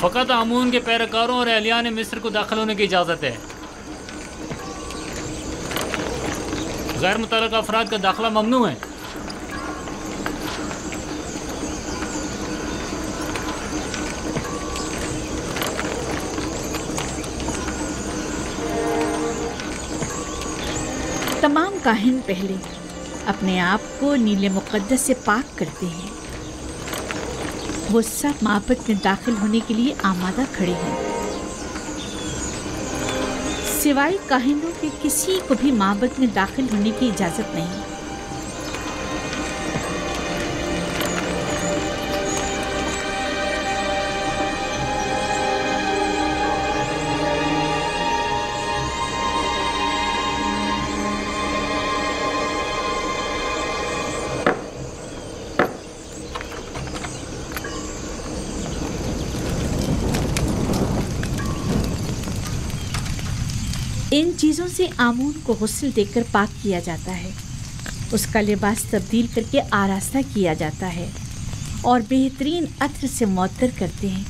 फ़कत आमून के पैरकारों और अहलियान मिस्र को दाखिल होने की इजाज़त है। गैर मुतल्लका अफराद का दाखिला ममनू है। तमाम काहिन पहले अपने आप को नीले मुक़द्दस से पाक करते हैं। वो सब माबद में दाखिल होने के लिए आमादा खड़े हैं। सिवाय काहिनों के किसी को भी माबद में दाखिल होने की इजाज़त नहीं। इन चीज़ों से आमून को गुस्ल देकर पाक किया जाता है। उसका लिबास तब्दील करके आरास्ता किया जाता है और बेहतरीन अत्र से मुअत्तर करते हैं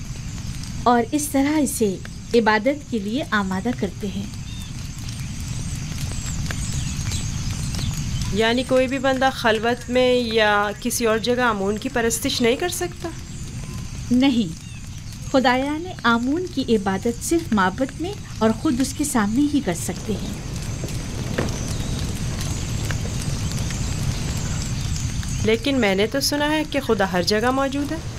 और इस तरह इसे इबादत के लिए आमादा करते हैं। यानी कोई भी बंदा खलवत में या किसी और जगह आमून की परस्तिश नहीं कर सकता? नहीं, खुदाया ने आमून की इबादत सिर्फ माबद में और ख़ुद उसके सामने ही कर सकते हैं। लेकिन मैंने तो सुना है कि खुदा हर जगह मौजूद है।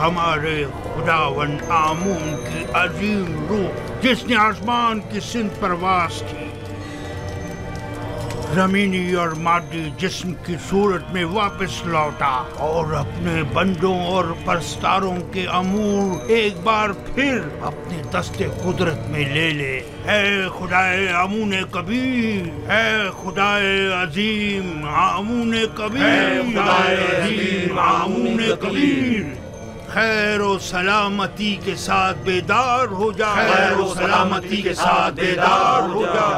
हमारे खुदावन आमून की अजीम रूह जिसने आसमान की सिंध परवास की, जमीनी और मादी जिस्म की सूरत में वापस लौटा और अपने बंदों और परस्तारों के अमूर एक बार फिर अपने दस्ते कुदरत में ले ले। ऐ खुदाए आमून कबीर, ऐ खुदाए अजीम आमून कबीर, खुदाए अजीम आमून कबीर, खैर और सलामती के साथ बेदार हो जा, खैर और सलामती के साथ बेदार हो जा।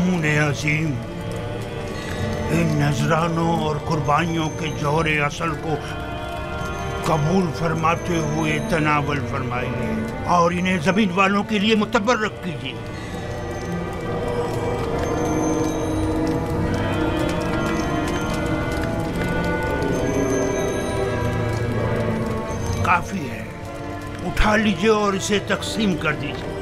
आमून अजीम, इन नजरानों और कुर्बानियों के जौहर असल को कबूल फरमाते हुए तनावल फरमाइए और इन्हें जमीन वालों के लिए मुतबर्रक कीजिए। काफी है, उठा लीजिए और इसे तकसीम कर दीजिए।